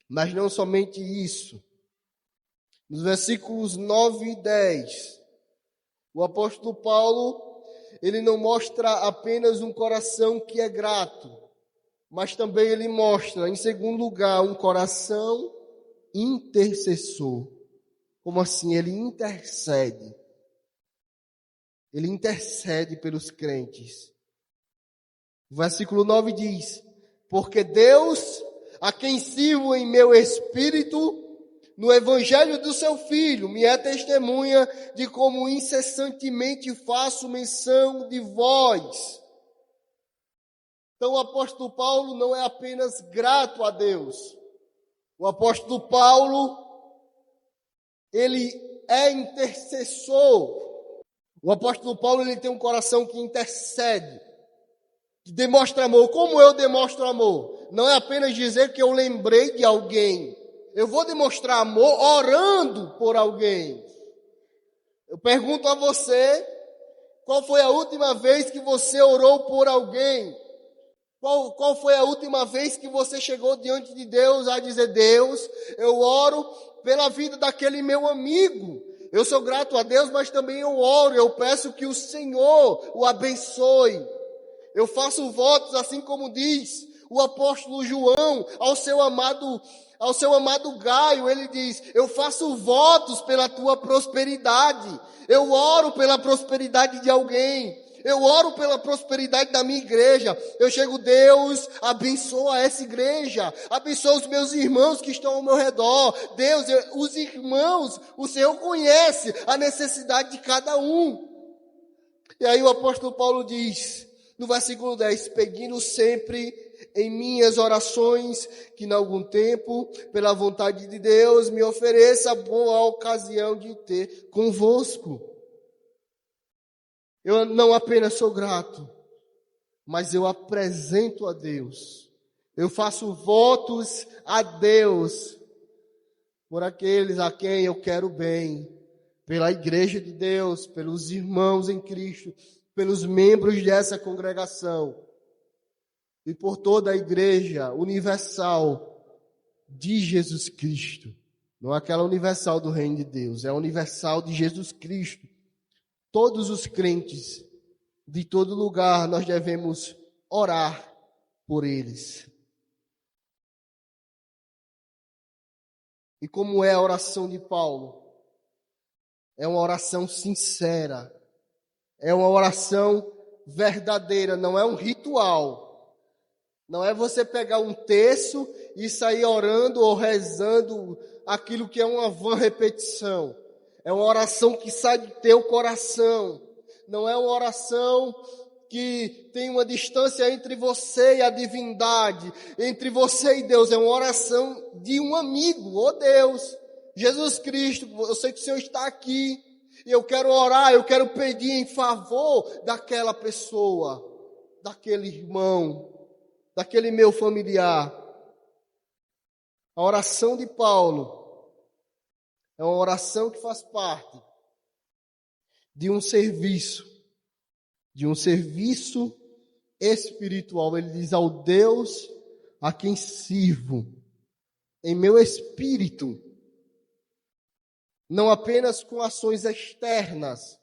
Mas não somente isso. Nos versículos 9 e 10, o apóstolo Paulo, ele não mostra apenas um coração que é grato, mas também ele mostra, em segundo lugar, um coração intercessor. Como assim? Ele intercede. Ele intercede pelos crentes. O versículo 9 diz: porque Deus, a quem sirvo em meu espírito, no evangelho do seu Filho, me é testemunha de como incessantemente faço menção de vós. Então o apóstolo Paulo não é apenas grato a Deus. O apóstolo Paulo, ele é intercessor. O apóstolo Paulo, ele tem um coração que intercede, que demonstra amor. Como eu demonstro amor? Não é apenas dizer que eu lembrei de alguém. Eu vou demonstrar amor orando por alguém. Eu pergunto a você, qual foi a última vez que você orou por alguém? Qual foi a última vez que você chegou diante de Deus a dizer: Deus, eu oro pela vida daquele meu amigo. Eu sou grato a Deus, mas também eu oro, eu peço que o Senhor o abençoe. Eu faço votos, assim como diz o apóstolo João ao seu amado Gaio. Ele diz: eu faço votos pela tua prosperidade. Eu oro pela prosperidade de alguém. Eu oro pela prosperidade da minha igreja. Eu chego: Deus, abençoa essa igreja. Abençoa os meus irmãos que estão ao meu redor. Deus, os irmãos, o Senhor conhece a necessidade de cada um. E aí o apóstolo Paulo diz, no versículo 10, pedindo sempre em minhas orações, que em algum tempo, pela vontade de Deus, me ofereça a boa ocasião de ter convosco. Eu não apenas sou grato, mas eu apresento a Deus. Eu faço votos a Deus por aqueles a quem eu quero bem, pela igreja de Deus, pelos irmãos em Cristo, pelos membros dessa congregação e por toda a igreja universal de Jesus Cristo. Não é aquela universal do reino de Deus, é a universal de Jesus Cristo. Todos os crentes de todo lugar, nós devemos orar por eles. E como é a oração de Paulo? É uma oração sincera, é uma oração verdadeira, não é um ritual. Não é você pegar um terço e sair orando ou rezando aquilo que é uma vã repetição. É uma oração que sai do teu coração. Não é uma oração que tem uma distância entre você e a divindade, entre você e Deus. É uma oração de um amigo. Oh Deus, Jesus Cristo, eu sei que o Senhor está aqui. E eu quero orar, eu quero pedir em favor daquela pessoa, daquele irmão, daquele meu familiar. A oração de Paulo é uma oração que faz parte de um serviço espiritual. Ele diz: ao Deus a quem sirvo em meu espírito, não apenas com ações externas,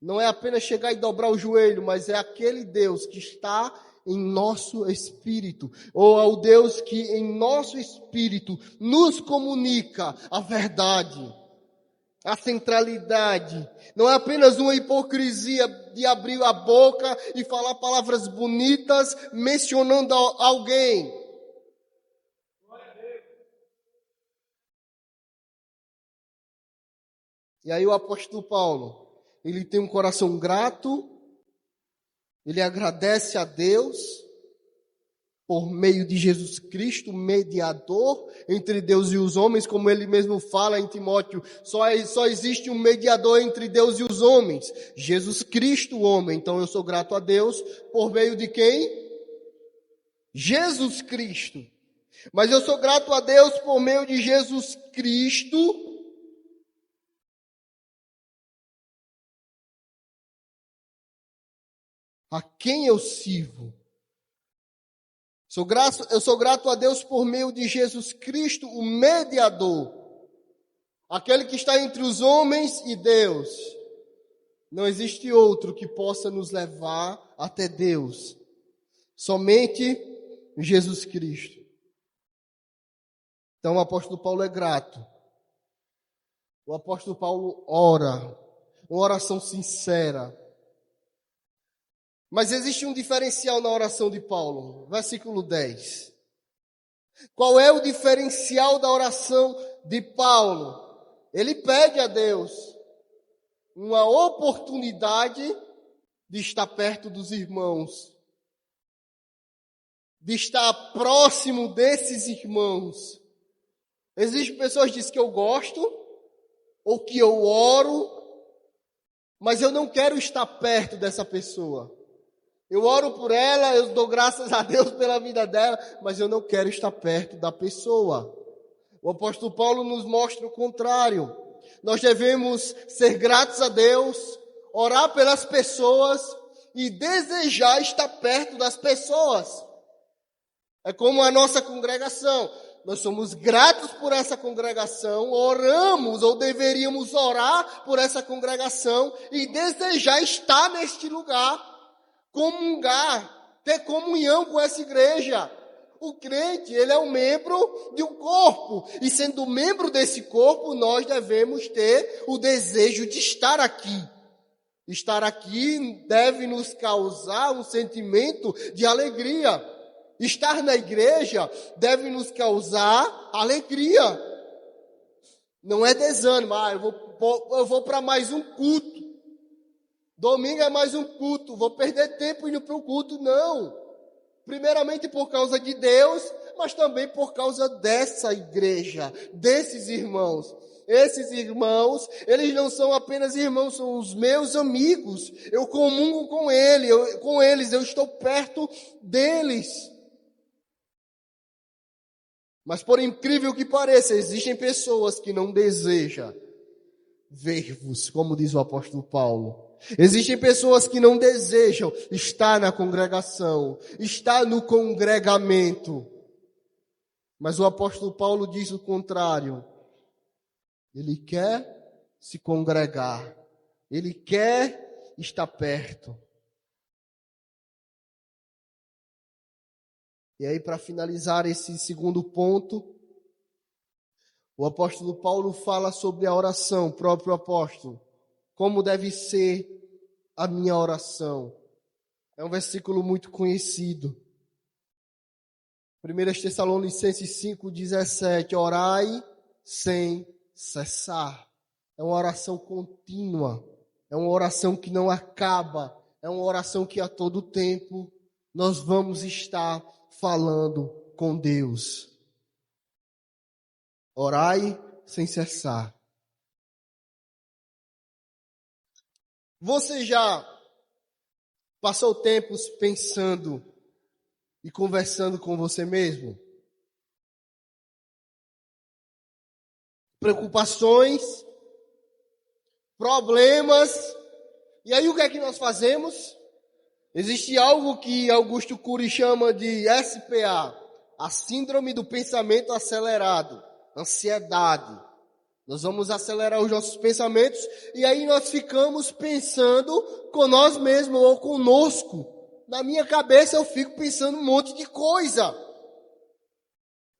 não é apenas chegar e dobrar o joelho, mas é aquele Deus que está em nosso espírito, ou ao Deus que em nosso espírito nos comunica a verdade, a centralidade. Não é apenas uma hipocrisia de abrir a boca e falar palavras bonitas mencionando alguém. E aí o apóstolo Paulo, ele tem um coração grato, ele agradece a Deus por meio de Jesus Cristo, mediador entre Deus e os homens, como ele mesmo fala em Timóteo, só existe um mediador entre Deus e os homens, Jesus Cristo, o homem. Então eu sou grato a Deus por meio de quem? Jesus Cristo. Mas eu sou grato a Deus por meio de Jesus Cristo, a quem eu sirvo. Eu sou grato a Deus por meio de Jesus Cristo, o mediador, aquele que está entre os homens e Deus. Não existe outro que possa nos levar até Deus, somente Jesus Cristo. Então o apóstolo Paulo é grato. O apóstolo Paulo ora, uma oração sincera. Mas existe um diferencial na oração de Paulo. Versículo 10. Qual é o diferencial da oração de Paulo? Ele pede a Deus uma oportunidade de estar perto dos irmãos, de estar próximo desses irmãos. Existem pessoas que dizem que eu gosto, ou que eu oro, mas eu não quero estar perto dessa pessoa. Eu oro por ela, eu dou graças a Deus pela vida dela, mas eu não quero estar perto da pessoa. O apóstolo Paulo nos mostra o contrário. Nós devemos ser gratos a Deus, orar pelas pessoas e desejar estar perto das pessoas. É como a nossa congregação. Nós somos gratos por essa congregação, oramos ou deveríamos orar por essa congregação e desejar estar neste lugar, comungar, ter comunhão com essa igreja. O crente, ele é um membro de um corpo, e sendo membro desse corpo, nós devemos ter o desejo de estar aqui. Estar aqui deve nos causar um sentimento de alegria. Estar na igreja deve nos causar alegria. Não é desânimo, eu vou para mais um culto. Domingo é mais um culto, vou perder tempo indo para o culto. Não. Primeiramente por causa de Deus, mas também por causa dessa igreja, desses irmãos. Esses irmãos, eles não são apenas irmãos, são os meus amigos. Eu comungo com eles, eu estou perto deles. Mas por incrível que pareça, existem pessoas que não desejam ver-vos, como diz o apóstolo Paulo. Existem pessoas que não desejam estar na congregação, estar no congregamento. Mas o apóstolo Paulo diz o contrário. Ele quer se congregar. Ele quer estar perto. E aí, para finalizar esse segundo ponto, o apóstolo Paulo fala sobre a oração, o próprio apóstolo. Como deve ser a minha oração? É um versículo muito conhecido. 1 Tessalonicenses 5,17. Orai sem cessar. É uma oração contínua. É uma oração que não acaba. É uma oração que a todo tempo nós vamos estar falando com Deus. Orai sem cessar. Você já passou tempos pensando e conversando com você mesmo? Preocupações, problemas. E aí o que é que nós fazemos? Existe algo que Augusto Cury chama de SPA, a síndrome do pensamento acelerado, ansiedade. Nós vamos acelerar os nossos pensamentos e aí nós ficamos pensando com nós mesmos ou conosco. Na minha cabeça eu fico pensando um monte de coisa.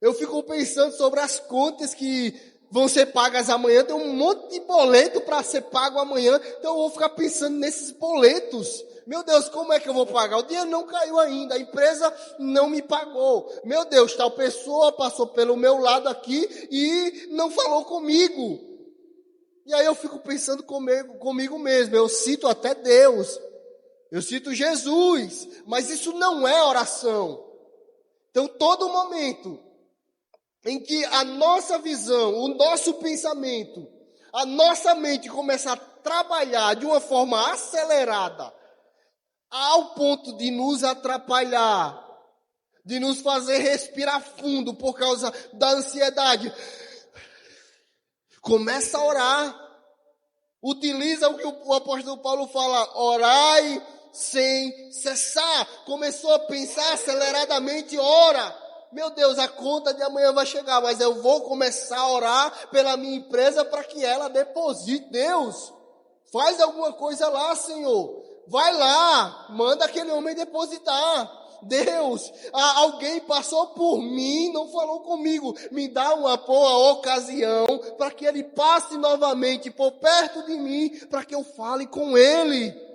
Eu fico pensando sobre as contas que vão ser pagas amanhã. Tem um monte de boleto para ser pago amanhã. Então eu vou ficar pensando nesses boletos. Meu Deus, como é que eu vou pagar? O dinheiro não caiu ainda, a empresa não me pagou. Meu Deus, tal pessoa passou pelo meu lado aqui e não falou comigo. E aí eu fico pensando comigo mesmo. Eu cito até Deus, eu cito Jesus, mas isso não é oração. Então todo momento em que a nossa visão, o nosso pensamento, a nossa mente começa a trabalhar de uma forma acelerada, ao ponto de nos atrapalhar, de nos fazer respirar fundo por causa da ansiedade, começa a orar. Utiliza o que o apóstolo Paulo fala, orai sem cessar. Começou a pensar aceleradamente, ora. Meu Deus, a conta de amanhã vai chegar, mas eu vou começar a orar pela minha empresa para que ela deposite. Deus, faz alguma coisa lá, Senhor. Vai lá, manda aquele homem depositar. Deus, alguém passou por mim, não falou comigo. Me dá uma boa ocasião para que ele passe novamente por perto de mim, para que eu fale com ele.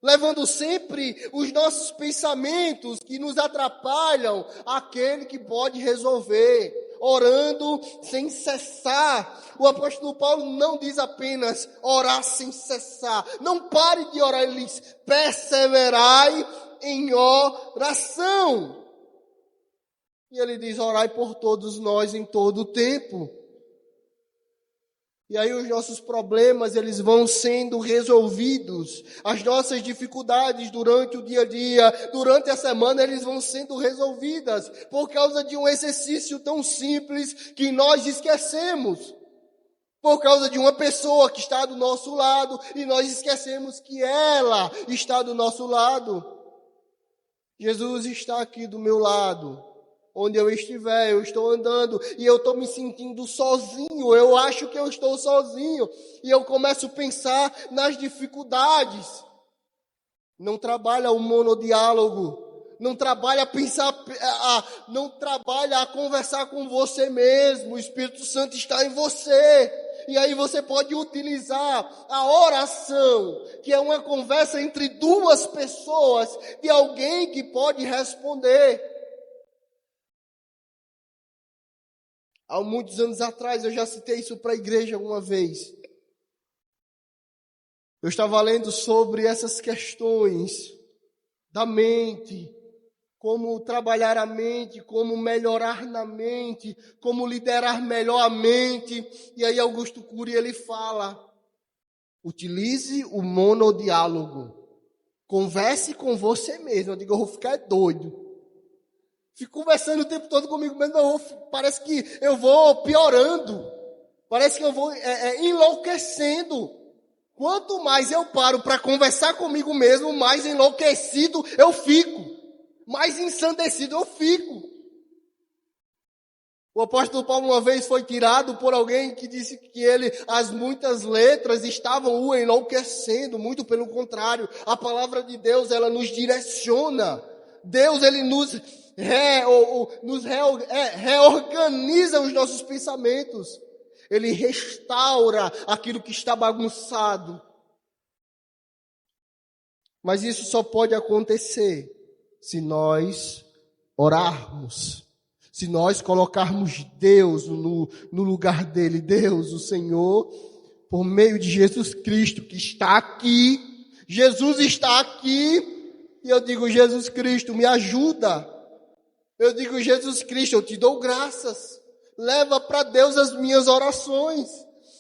Levando sempre os nossos pensamentos que nos atrapalham àquele que pode resolver, orando sem cessar. O apóstolo Paulo não diz apenas orar sem cessar. Não pare de orar, ele diz: perseverai em oração. E ele diz: orai por todos nós em todo o tempo. E aí os nossos problemas, eles vão sendo resolvidos. As nossas dificuldades durante o dia a dia, durante a semana, eles vão sendo resolvidas. Por causa de um exercício tão simples que nós esquecemos. Por causa de uma pessoa que está do nosso lado e nós esquecemos que ela está do nosso lado. Jesus está aqui do meu lado. Onde eu estiver, eu estou andando e eu estou me sentindo sozinho, eu acho que eu estou sozinho, e eu começo a pensar nas dificuldades. Não trabalha o monodiálogo, não trabalha a pensar, não trabalha a conversar com você mesmo, o Espírito Santo está em você. E aí você pode utilizar a oração, que é uma conversa entre duas pessoas, de alguém que pode responder. Há muitos anos atrás, eu já citei isso para a igreja uma vez. Eu estava lendo sobre essas questões da mente, como trabalhar a mente, como melhorar na mente, como liderar melhor a mente. E aí Augusto Cury, ele fala: utilize o monodiálogo. Converse com você mesmo. Eu digo, eu vou ficar doido. Fico conversando o tempo todo comigo mesmo, parece que eu vou piorando, parece que eu vou enlouquecendo. Quanto mais eu paro para conversar comigo mesmo, mais enlouquecido eu fico, mais ensandecido eu fico. O apóstolo Paulo uma vez foi tirado por alguém que disse que as muitas letras estavam o enlouquecendo, muito pelo contrário. A palavra de Deus, ela nos direciona. Deus, ele nos reorganiza os nossos pensamentos. Ele restaura aquilo que está bagunçado. Mas isso só pode acontecer se nós orarmos. Se nós colocarmos Deus no lugar dele, Deus, o Senhor, por meio de Jesus Cristo, que está aqui. Jesus está aqui. E eu digo, Jesus Cristo, me ajuda. Eu digo, Jesus Cristo, eu te dou graças. Leva para Deus as minhas orações.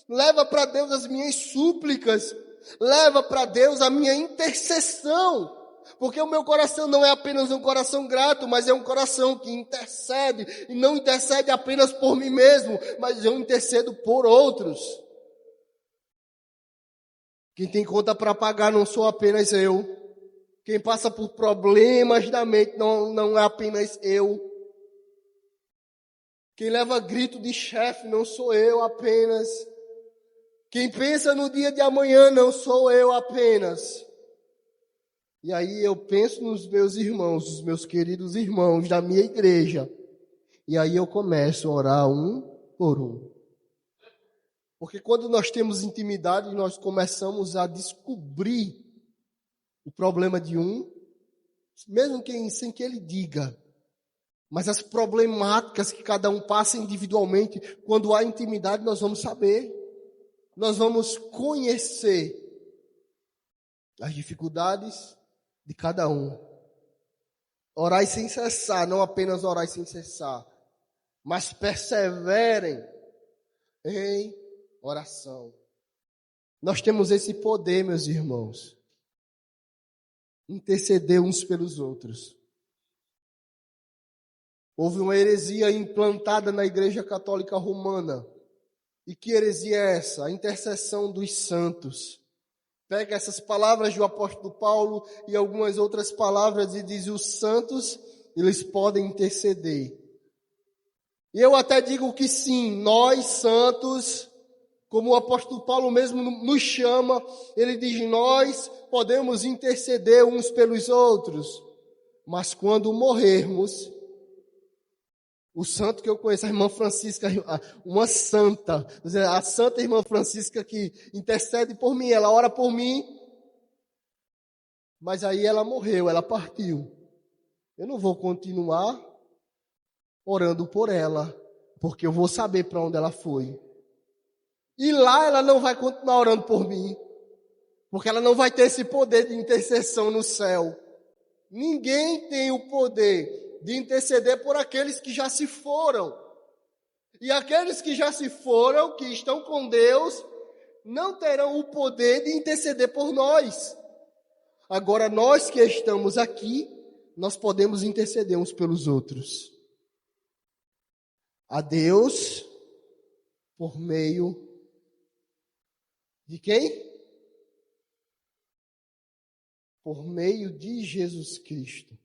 Leva para Deus as minhas súplicas. Leva para Deus a minha intercessão. Porque o meu coração não é apenas um coração grato, mas é um coração que intercede. E não intercede apenas por mim mesmo, mas eu intercedo por outros. Quem tem conta para pagar não sou apenas eu. Quem passa por problemas da mente não é apenas eu. Quem leva grito de chefe não sou eu apenas. Quem pensa no dia de amanhã não sou eu apenas. E aí eu penso nos meus irmãos, os meus queridos irmãos da minha igreja. E aí eu começo a orar um por um. Porque quando nós temos intimidade, nós começamos a descobrir o problema de um, mesmo sem que ele diga. Mas as problemáticas que cada um passa individualmente, quando há intimidade, nós vamos saber. Nós vamos conhecer as dificuldades de cada um. Orai sem cessar, não apenas orai sem cessar, mas perseverem em oração. Nós temos esse poder, meus irmãos. Interceder uns pelos outros. Houve uma heresia implantada na Igreja Católica Romana. E que heresia é essa? A intercessão dos santos. pega essas palavras do apóstolo Paulo e algumas outras palavras e diz: os santos, eles podem interceder. E eu até digo que sim, nós santos, como o apóstolo Paulo mesmo nos chama, ele diz: nós podemos interceder uns pelos outros, mas quando morrermos, o santo que eu conheço, a irmã Francisca, uma santa, a santa irmã Francisca que intercede por mim, ela ora por mim, mas aí ela morreu, ela partiu. Eu não vou continuar orando por ela, porque eu vou saber para onde ela foi. E lá ela não vai continuar orando por mim, porque ela não vai ter esse poder de intercessão no céu. Ninguém tem o poder de interceder por aqueles que já se foram. E aqueles que já se foram, que estão com Deus, não terão o poder de interceder por nós. Agora, nós que estamos aqui, nós podemos interceder uns pelos outros. A Deus, por meio de quem? Por meio de Jesus Cristo.